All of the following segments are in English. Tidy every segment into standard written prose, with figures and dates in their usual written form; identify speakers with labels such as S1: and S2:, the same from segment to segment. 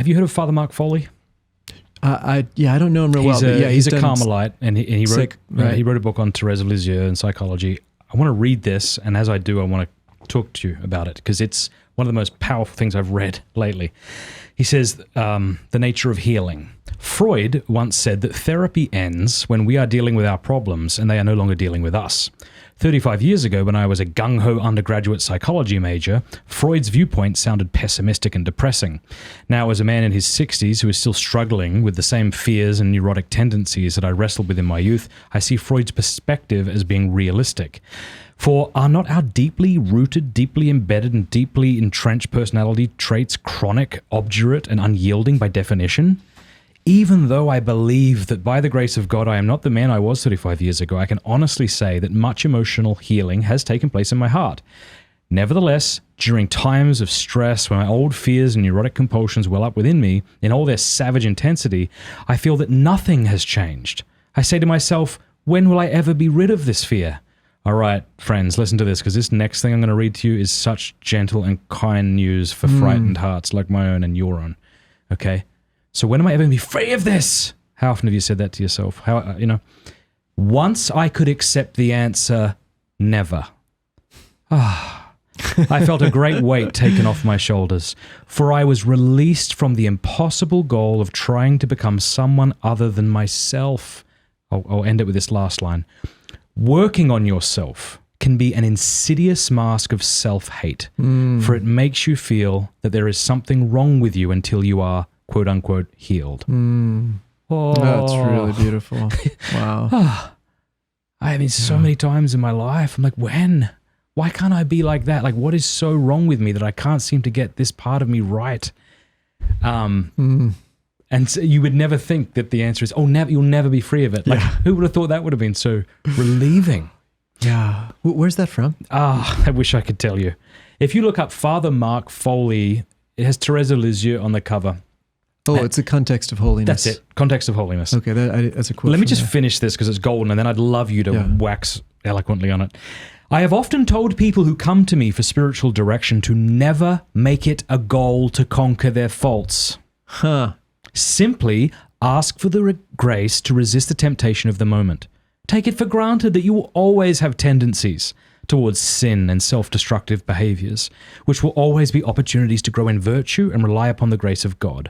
S1: have you heard of Father Mark Foley?
S2: I don't know him real well. But
S1: He's a Carmelite, and he wrote
S2: right.
S1: he wrote a book on Thérèse of Lisieux and psychology. I want to read this, and as I do, I want to talk to you about it because it's one of the most powerful things I've read lately. He says, the nature of healing. Freud once said that therapy ends when we are dealing with our problems and they are no longer dealing with us. 35 years ago, when I was a gung-ho undergraduate psychology major, Freud's viewpoint sounded pessimistic and depressing. Now, as a man in his 60s who is still struggling with the same fears and neurotic tendencies that I wrestled with in my youth, I see Freud's perspective as being realistic. For are not our deeply rooted, deeply embedded, and deeply entrenched personality traits chronic, obdurate, and unyielding by definition? Even though I believe that by the grace of God I am not the man I was 35 years ago, I can honestly say that much emotional healing has taken place in my heart. Nevertheless, during times of stress, when my old fears and neurotic compulsions well up within me, in all their savage intensity, I feel that nothing has changed. I say to myself, when will I ever be rid of this fear? All right, friends, listen to this, because this next thing I'm going to read to you is such gentle and kind news for frightened hearts like my own and your own. Okay? So when am I ever going to be free of this? How often have you said that to yourself? Once I could accept the answer, never. I felt a great weight taken off my shoulders, for I was released from the impossible goal of trying to become someone other than myself. I'll end it with this last line. Working on yourself can be an insidious mask of self-hate, for it makes you feel that there is something wrong with you until you are, quote unquote, healed.
S2: Oh. That's really beautiful. Wow.
S1: I mean, so many times in my life, I'm like, when? Why can't I be like that? Like, what is so wrong with me that I can't seem to get this part of me right? And so you would never think that the answer is, you'll never be free of it. Like, who would have thought that would have been so relieving?
S2: Yeah. Where's that from?
S1: I wish I could tell you. If you look up Father Mark Foley, it has Thérèse of Lisieux on the cover.
S2: Oh, it's a Context of Holiness.
S1: That's it. Context of Holiness.
S2: Okay, that's a quote.
S1: Let me just finish this because it's golden, and then I'd love you to wax eloquently on it. I have often told people who come to me for spiritual direction to never make it a goal to conquer their faults. Simply ask for the grace to resist the temptation of the moment. Take it for granted that you will always have tendencies towards sin and self-destructive behaviors, which will always be opportunities to grow in virtue and rely upon the grace of God.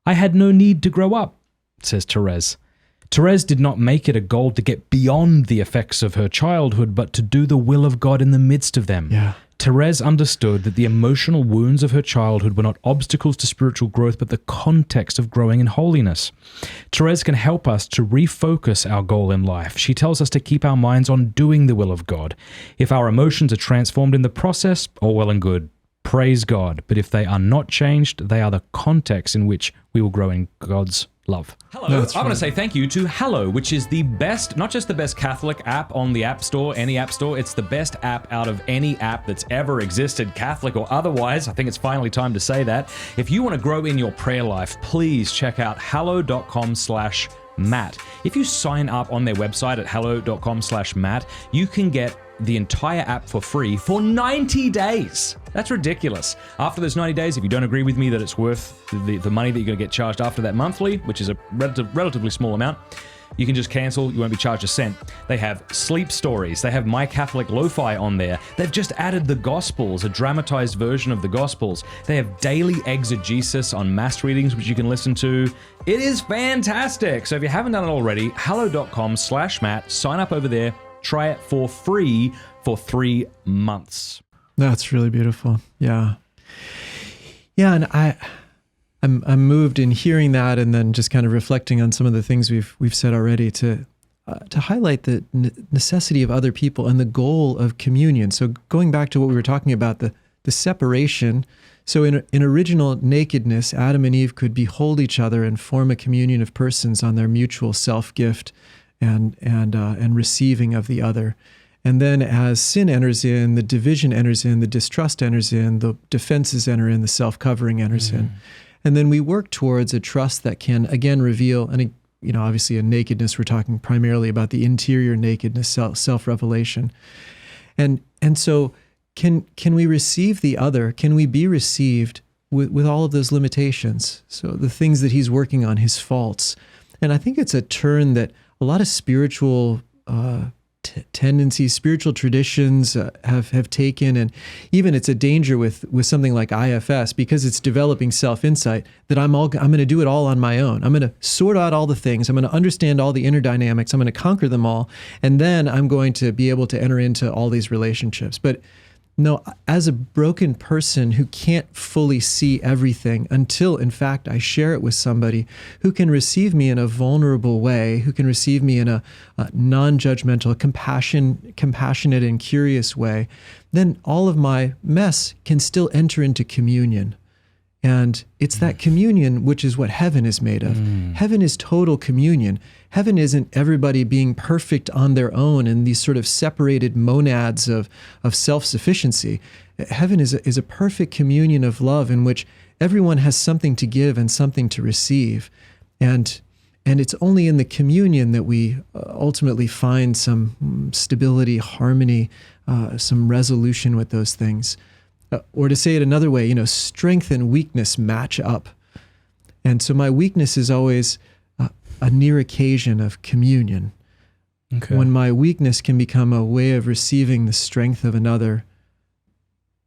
S1: I had no need to grow up, says Thérèse. Thérèse did not make it a goal to get beyond the effects of her childhood, but to do the will of God in the midst of them. Thérèse understood that the emotional wounds of her childhood were not obstacles to spiritual growth, but the context of growing in holiness. Thérèse can help us to refocus our goal in life. She tells us to keep our minds on doing the will of God. If our emotions are transformed in the process, all well and good. Praise God. But if they are not changed, they are the context in which we will grow in God's love. Hello. I want to say thank you to Hello, which is the best, not just the best Catholic app on the App Store, any app store, it's the best app out of any app that's ever existed, Catholic or otherwise. I think it's finally time to say that. If you want to grow in your prayer life, please check out hello.com/Matt. If you sign up on their website at hello.com/Matt, you can get the entire app for free for 90 days. That's ridiculous. After those 90 days, if you don't agree with me that it's worth the money that you're going to get charged after that monthly, which is a relatively small amount, you can just cancel. You won't be charged a cent. They have sleep stories. They have My Catholic Lo-Fi on there. They've just added the Gospels, a dramatized version of the Gospels. They have daily exegesis on mass readings, which you can listen to. It is fantastic. So if you haven't done it already, hello.com/Matt. Sign up over there. Try it for free for 3 months.
S2: That's really beautiful. Yeah. Yeah, and I'm moved in hearing that, and then just kind of reflecting on some of the things we've said already to highlight the necessity of other people and the goal of communion. So going back to what we were talking about, the separation. So in original nakedness, Adam and Eve could behold each other and form a communion of persons on their mutual self-gift and receiving of the other. And then as sin enters in, the division enters in, the distrust enters in, the defenses enter in, the self-covering enters in. And then we work towards a trust that can, again, reveal, and obviously in nakedness, we're talking primarily about the interior nakedness, self-revelation. And so can we receive the other? Can we be received with all of those limitations. So the things that he's working on, his faults. And I think it's a turn that a lot of spiritual tendencies, spiritual traditions have taken, and even it's a danger with something like IFS, because it's developing self-insight, that I'm going to do it all on my own. I'm going to sort out all the things. I'm going to understand all the inner dynamics. I'm going to conquer them all, and then I'm going to be able to enter into all these relationships. But no, as a broken person who can't fully see everything until, in fact, I share it with somebody who can receive me in a vulnerable way, who can receive me in a non-judgmental, compassionate and curious way, then all of my mess can still enter into communion. And it's that communion which is what heaven is made of. Heaven is total communion. Heaven isn't everybody being perfect on their own in these sort of separated monads of self-sufficiency. Heaven is a perfect communion of love in which everyone has something to give and something to receive. And it's only in the communion that we ultimately find some stability, harmony, some resolution with those things. Or to say it another way, strength and weakness match up. And so my weakness is always a near occasion of communion. Okay. When my weakness can become a way of receiving the strength of another,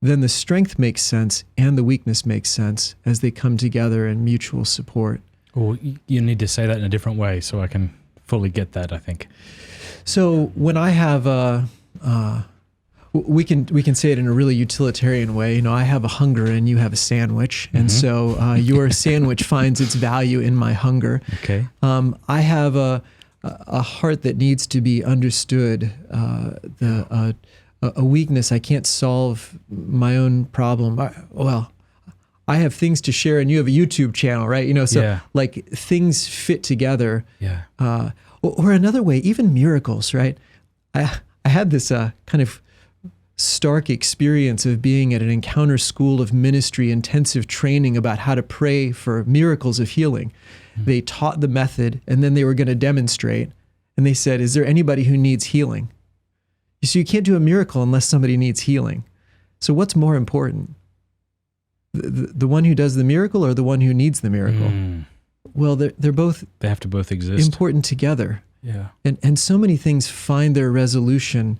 S2: then the strength makes sense and the weakness makes sense as they come together in mutual support.
S1: Well, you need to say that in a different way so I can fully get that, I think.
S2: So when I have we can say it in a really utilitarian way. I have a hunger and you have a sandwich. And so your sandwich finds its value in my hunger.
S1: Okay.
S2: I have a heart that needs to be understood, a weakness. I can't solve my own problem. I have things to share and you have a YouTube channel, right? So like things fit together.
S1: Yeah.
S2: Or another way, even miracles, right? I had this kind of stark experience of being at an encounter school of ministry intensive training about how to pray for miracles of healing. They taught the method and then they were going to demonstrate. And they said, is there anybody who needs healing? So you can't do a miracle unless somebody needs healing. So what's more important? The one who does the miracle or the one who needs the miracle? Well, they're both. They
S1: have to both exist.
S2: Important together.
S1: Yeah.
S2: And so many things find their resolution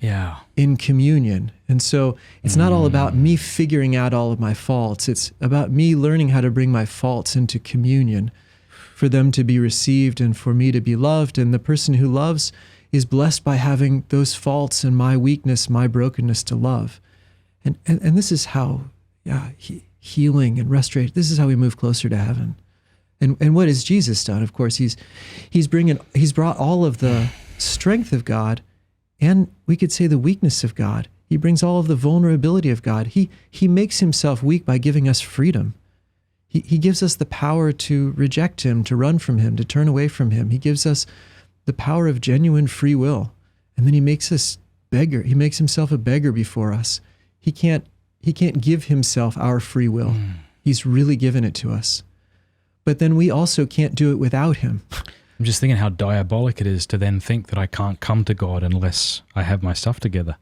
S2: in communion. And so it's not all about me figuring out all of my faults. It's about me learning how to bring my faults into communion for them to be received and for me to be loved. And the person who loves is blessed by having those faults and my weakness, my brokenness to love. And this is how healing and restoration, this is how we move closer to heaven. And what has Jesus done? Of course, he's brought all of the strength of God, and we could say the weakness of God. He brings all of the vulnerability of God. He makes himself weak by giving us freedom. He gives us the power to reject him, to run from him, to turn away from him. He gives us the power of genuine free will, and then he makes us beggar. He makes himself a beggar before us. He can't give himself our free will. He's really given it to us. But then we also can't do it without him.
S1: I'm just thinking how diabolic it is to then think that I can't come to God unless I have my stuff together,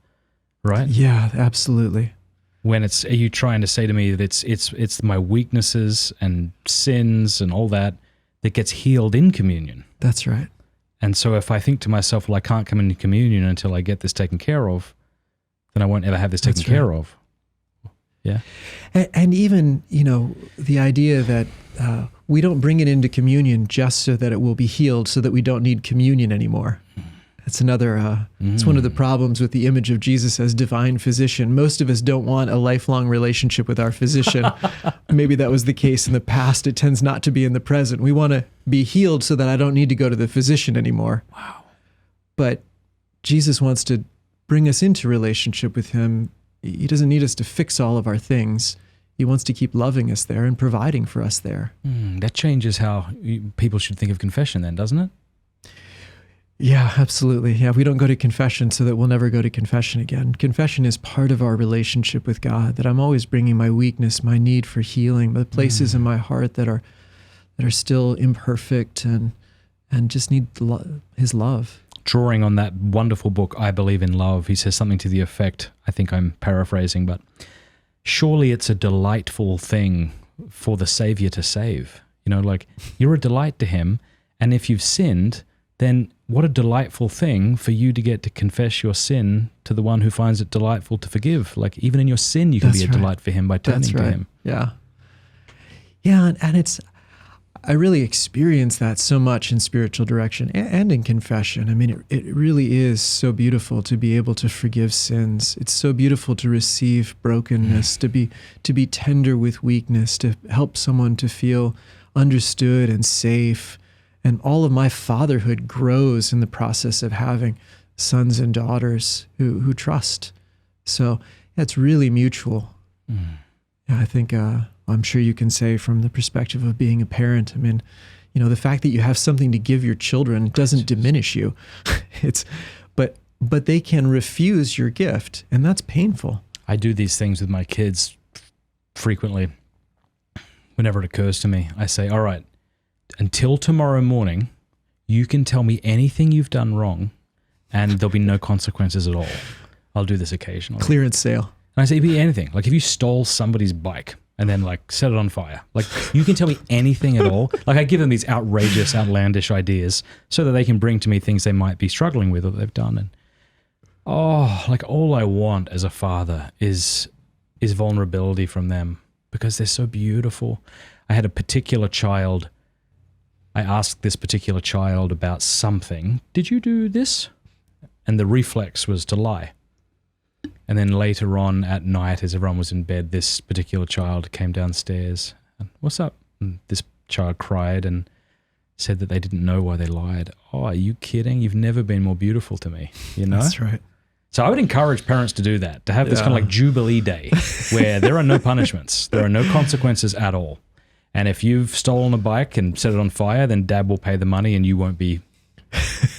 S1: right?
S2: Yeah, absolutely.
S1: When are you trying to say to me that it's my weaknesses and sins and all that gets healed in communion?
S2: That's right.
S1: And so if I think to myself, well, I can't come into communion until I get this taken care of, then I won't ever have this taken care of. Yeah.
S2: And even, the idea that we don't bring it into communion just so that it will be healed, so that we don't need communion anymore. That's another, it's one of the problems with the image of Jesus as divine physician. Most of us don't want a lifelong relationship with our physician. Maybe that was the case in the past. It tends not to be in the present. We want to be healed so that I don't need to go to the physician anymore.
S1: Wow.
S2: But Jesus wants to bring us into relationship with him. He doesn't need us to fix all of our things. He wants to keep loving us there and providing for us there.
S1: That changes how people should think of confession then, doesn't it?
S2: Yeah, absolutely. Yeah, we don't go to confession so that we'll never go to confession again. Confession is part of our relationship with God, that I'm always bringing my weakness, my need for healing, the places in my heart that are still imperfect and just need his love.
S1: Drawing on that wonderful book, I Believe in Love, he says something to the effect, I think I'm paraphrasing, but surely it's a delightful thing for the Savior to save. You know, like you're a delight to him. And if you've sinned, then what a delightful thing for you to get to confess your sin to the one who finds it delightful to forgive. Like even in your sin, you can be a delight for him by turning to him.
S2: Yeah. Yeah. And it's, I really experience that so much in spiritual direction and in confession. I mean, it really is so beautiful to be able to forgive sins. It's so beautiful to receive brokenness, to be tender with weakness, to help someone to feel understood and safe. And all of my fatherhood grows in the process of having sons and daughters who trust. So it's really mutual. Yeah, I think I'm sure you can say from the perspective of being a parent, I mean, you know, the fact that you have something to give your children doesn't diminish you. But they can refuse your gift, and that's painful.
S1: I do these things with my kids frequently. Whenever it occurs to me, I say, all right, until tomorrow morning, you can tell me anything you've done wrong and there'll be no consequences at all. I'll do this occasionally.
S2: Clearance sale.
S1: And I say, be anything. Like if you stole somebody's bike and then like set it on fire, like you can tell me anything at all. Like I give them these outrageous, outlandish ideas so that they can bring to me things they might be struggling with or that they've done. And like all I want as a father is vulnerability from them because they're so beautiful. I had a particular child. I asked this particular child about something. Did you do this? And the reflex was to lie. And then later on at night, as everyone was in bed, this particular child came downstairs. And, what's up? And this child cried and said that they didn't know why they lied. Oh, are you kidding? You've never been more beautiful to me. You know?
S2: That's right.
S1: So I would encourage parents to do that, to have this kind of like Jubilee Day where there are no punishments. There are no consequences at all. And if you've stolen a bike and set it on fire, then dad will pay the money and you won't be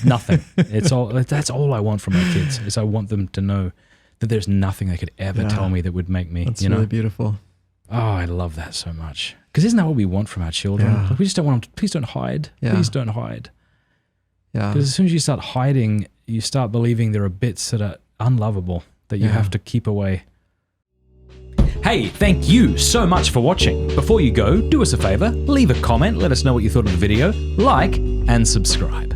S1: nothing. That's all I want from my kids is I want them to know that there's nothing they could ever tell me that would make me,
S2: That's really beautiful.
S1: Oh, I love that so much. Because isn't that what we want from our children?
S2: Yeah.
S1: Like we just don't want them to, please don't hide.
S2: Yeah.
S1: Please don't hide.
S2: Yeah.
S1: Because as soon as you start hiding, you start believing there are bits that are unlovable that you have to keep away. Hey, thank you so much for watching. Before you go, do us a favor, leave a comment, let us know what you thought of the video, like, and subscribe.